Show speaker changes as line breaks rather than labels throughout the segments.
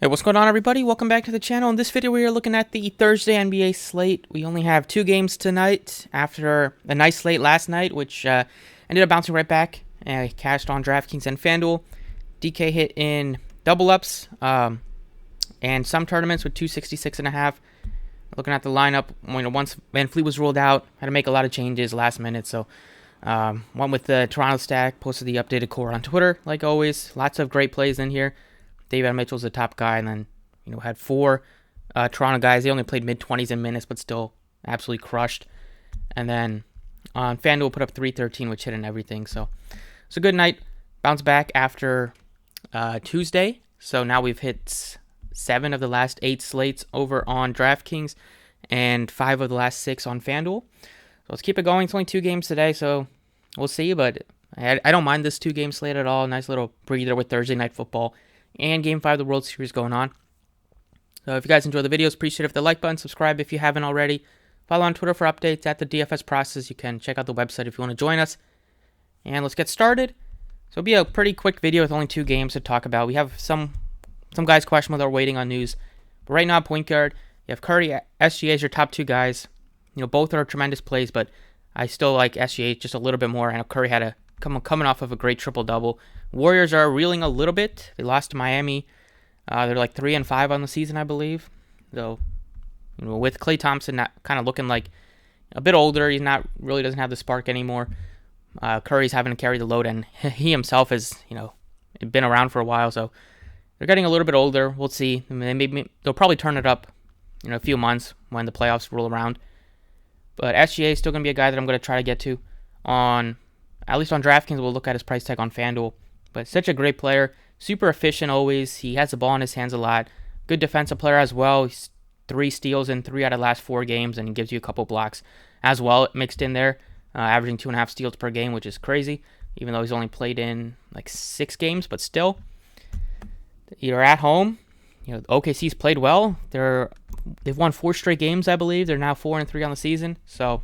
Hey, what's going on, everybody? Welcome back to the channel. In this video, we are looking at the Thursday NBA slate. We only have 2 games tonight after a nice slate last night, which ended up bouncing right back. Cashed on Draftkings and Fanduel. DK hit in double-ups and some tournaments with 266.5. Looking at the lineup, once Van Fleet was ruled out, had to make a lot of changes last minute, so went with the Toronto stack, posted the updated core on Twitter, like always. Lots of great plays in here. David Mitchell's the top guy, and then had 4 Toronto guys. They only played mid-20s in minutes, but still absolutely crushed. And then on FanDuel put up 313, which hit in everything. So it's a good night. Bounce back after Tuesday. So now we've hit 7 of the last 8 slates over on DraftKings, and 5 of the last 6 on FanDuel. So let's keep it going. It's only 2 games today, so we'll see. But I don't mind this 2-game slate at all. Nice little breather with Thursday Night Football and Game 5 of the World Series going on. So if you guys enjoy the videos, appreciate it. Hit the like button, subscribe if you haven't already. Follow on Twitter for updates at the DFS process. You can check out the website if you want to join us. And let's get started. So it'll be a pretty quick video with only 2 games to talk about. We have some guys questionable that are waiting on news. But right now, point guard, you have Curry, SGA as your top 2 guys. Both are tremendous plays, but I still like SGA just a little bit more. I know Curry had coming off of a great triple-double. Warriors are reeling a little bit. They lost to Miami. They're like 3-5 on the season, I believe. So, with Klay Thompson kind of looking like a bit older, he doesn't have the spark anymore. Curry's having to carry the load, and he himself has been around for a while. So they're getting a little bit older. We'll see. They'll probably turn it up in a few months when the playoffs roll around. But SGA is still going to be a guy that I'm going to try to get to at least on DraftKings. We'll look at his price tag on FanDuel. But such a great player, super efficient always. He has the ball in his hands a lot. Good defensive player as well. He's 3 steals in 3 out of the last 4 games, and he gives you a couple blocks as well mixed in there, averaging 2.5 steals per game, which is crazy, even though he's only played in like 6 games, but still. You're at home. OKC's played well. They've won 4 straight games, I believe. They're now 4-3 on the season, so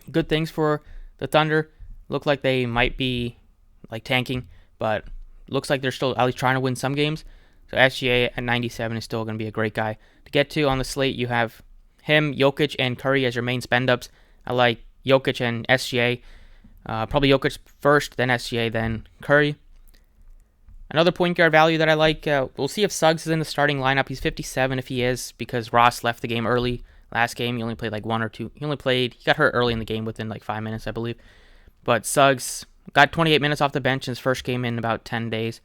good things for the Thunder. Look like they might be like tanking, but looks like they're still at least trying to win some games. So SGA at 97 is still going to be a great guy to get to on the slate. You have him, Jokic, and Curry as your main spend-ups. I like Jokic and SGA. Probably Jokic first, then SGA, then Curry. Another point guard value that I like, we'll see if Suggs is in the starting lineup. He's 57 if he is, because Ross left the game early last game. He only played like 1 or 2. He got hurt early in the game within like 5 minutes, I believe. But Suggs got 28 minutes off the bench in his first game in about 10 days.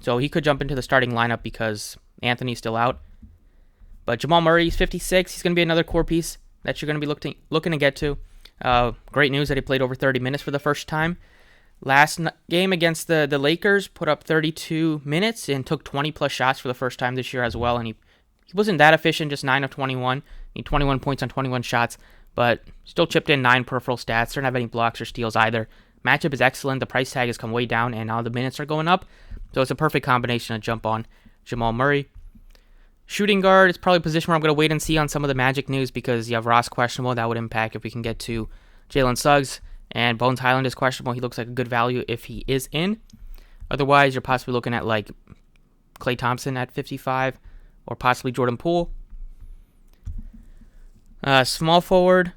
So he could jump into the starting lineup because Anthony's still out. But Jamal Murray, he's 56. He's going to be another core piece that you're going to be looking to get to. Great news that he played over 30 minutes for the first time. Last game against the Lakers, put up 32 minutes and took 20-plus shots for the first time this year as well. And he wasn't that efficient, just 9 of 21. He had 21 points on 21 shots, but still chipped in 9 peripheral stats. Didn't have any blocks or steals either. Matchup is excellent. The price tag has come way down, and now the minutes are going up. So it's a perfect combination to jump on Jamal Murray. Shooting guard is probably a position where I'm going to wait and see on some of the Magic news because you have Ross questionable. That would impact if we can get to Jalen Suggs. And Bones Highland is questionable. He looks like a good value if he is in. Otherwise, you're possibly looking at like Klay Thompson at 55 or possibly Jordan Poole. Small forward.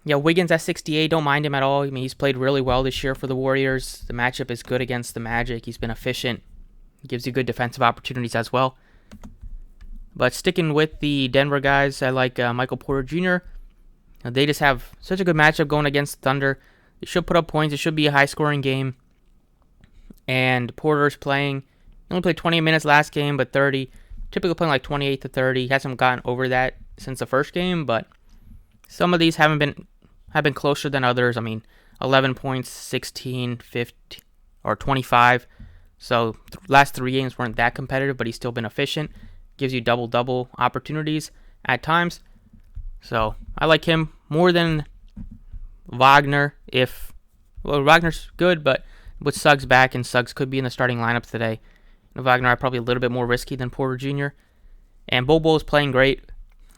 Yeah, Wiggins at 68, don't mind him at all. I mean, he's played really well this year for the Warriors. The matchup is good against the Magic. He's been efficient. He gives you good defensive opportunities as well. But sticking with the Denver guys, I like Michael Porter Jr. They just have such a good matchup going against the Thunder. They should put up points. It should be a high-scoring game. And Porter's playing. He only played 20 minutes last game, but 30. Typically playing like 28 to 30. He hasn't gotten over that since the first game, but some of these have been closer than others. I mean, 11 points, 16, 50, or 25. So last 3 games weren't that competitive, but he's still been efficient. Gives you double-double opportunities at times. So I like him more than Wagner. Wagner's good, but with Suggs back, and Suggs could be in the starting lineup today, Wagner are probably a little bit more risky than Porter Jr. And Bobo is playing great,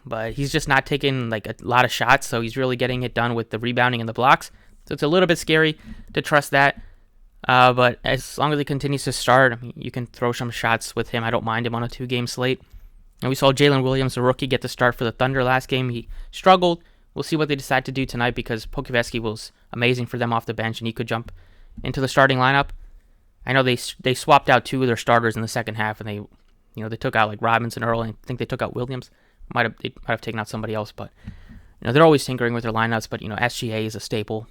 but he's just not taking like a lot of shots, so he's really getting it done with the rebounding and the blocks. So it's a little bit scary to trust that. But as long as he continues to start, I mean, you can throw some shots with him. I don't mind him on a 2-game slate. And we saw Jalen Williams, the rookie, get the start for the Thunder last game. He struggled. We'll see what they decide to do tonight because Pokusevski was amazing for them off the bench, and he could jump into the starting lineup. I know they swapped out 2 of their starters in the second half, and they took out like Robinson early. I think they took out Williams. They might have taken out somebody else, but they're always tinkering with their lineups. But SGA is a staple.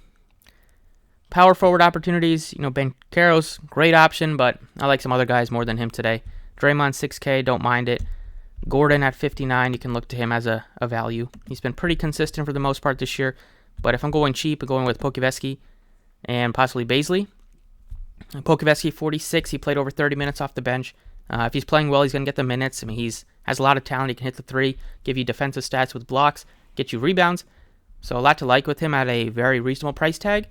Power forward opportunities. Ben Caro's great option, but I like some other guys more than him today. Draymond 6K, don't mind it. Gordon at 59, you can look to him as a value. He's been pretty consistent for the most part this year, but if I'm going cheap, I'm going with Pokusevski and possibly Bazley. Pokusevski 46, he played over 30 minutes off the bench. If he's playing well, he's going to get the minutes. I mean, he has a lot of talent. He can hit the 3, give you defensive stats with blocks, get you rebounds. So a lot to like with him at a very reasonable price tag.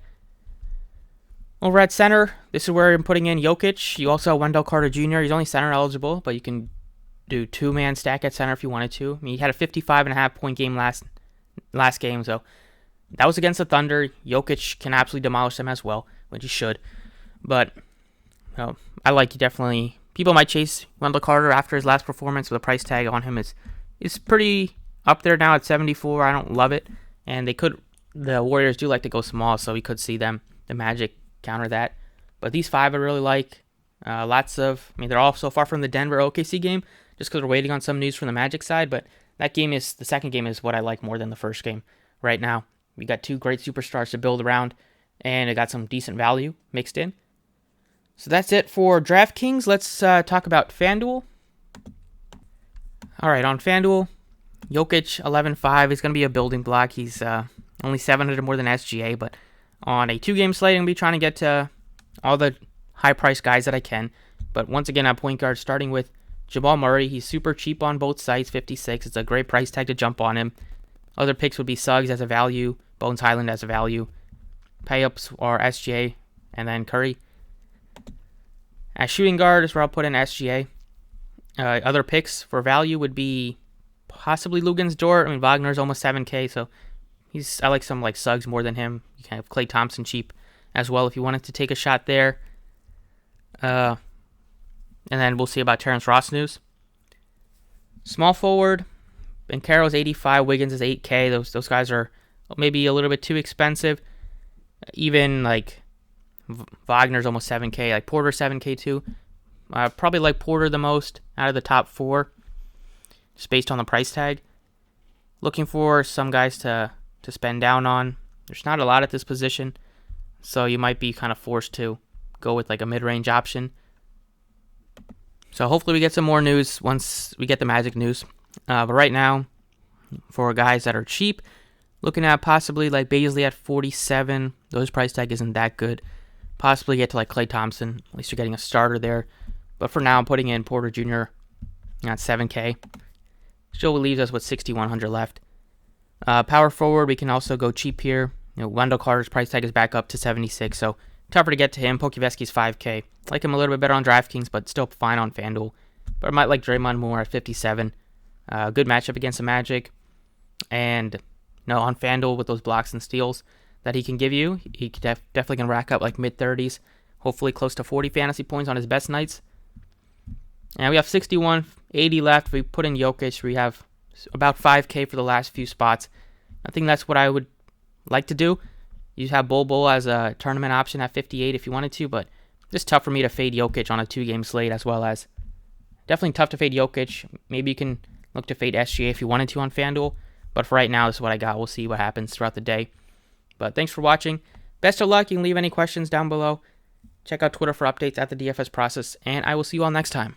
Over at center, this is where I'm putting in Jokic. You also have Wendell Carter Jr. He's only center eligible, but you can do 2-man stack at center if you wanted to. I mean, he had a 55.5 point game last game, so that was against the Thunder. Jokic can absolutely demolish them as well, which he should. But I like definitely. People might chase Wendell Carter after his last performance, but the price tag on him is pretty up there now at 74. I don't love it, and the Warriors do like to go small, so we could see the Magic counter that. But these 5 I really like. They're all so far from the Denver OKC game, just because we're waiting on some news from the Magic side, but the second game is what I like more than the first game right now. We got 2 great superstars to build around, and it got some decent value mixed in. So that's it for DraftKings. Let's talk about FanDuel. All right, on FanDuel, Jokic 11.5 is going to be a building block. He's only 700 more than SGA, but on a 2-game slate, I'm going to be trying to get to all the high-priced guys that I can. But once again, at point guard, starting with Jamal Murray. He's super cheap on both sides, 56. It's a great price tag to jump on him. Other picks would be Suggs as a value, Bones Highland as a value. Pay-ups are SGA, and then Curry. As shooting guard is where I'll put in SGA. Other picks for value would be possibly Lugens Dort. I mean, Wagner's almost 7K, so I like some like Suggs more than him. You can have Klay Thompson cheap as well if you wanted to take a shot there. And then we'll see about Terrence Ross news. Small forward, Banchero's 85, Wiggins is 8K. Those guys are maybe a little bit too expensive. Even like Wagner's almost 7K, like Porter 7K too. Probably like Porter the most out of the top 4, just based on the price tag. Looking for some guys to spend down on. There's not a lot at this position, so you might be kind of forced to go with like a mid-range option. So hopefully we get some more news once we get the Magic news. But right now, for guys that are cheap, looking at possibly like Bazley at 47. Those price tag isn't that good. Possibly get to like Klay Thompson. At least you're getting a starter there. But for now, I'm putting in Porter Jr. at 7K. Still leaves us with 6,100 left. Power forward, we can also go cheap here. Wendell Carter's price tag is back up to 76, so tougher to get to him. Pokusevski's 5K. Like him a little bit better on DraftKings, but still fine on FanDuel. But I might like Draymond more at 57. Good matchup against the Magic. And on FanDuel with those blocks and steals that he can give you, he definitely can rack up like mid-30s, hopefully close to 40 fantasy points on his best nights. And we have 61.80 left. We put in Jokic. We have about 5K for the last few spots. I think that's what I would like to do. You have Bol as a tournament option at 58 if you wanted to, but it's tough for me to fade Jokic on a 2-game slate, as well as definitely tough to fade Jokic. Maybe you can look to fade SGA if you wanted to on FanDuel, but for right now, this is what I got. We'll see what happens throughout the day. But thanks for watching. Best of luck. You can leave any questions down below. Check out Twitter for updates at the DFS process, and I will see you all next time.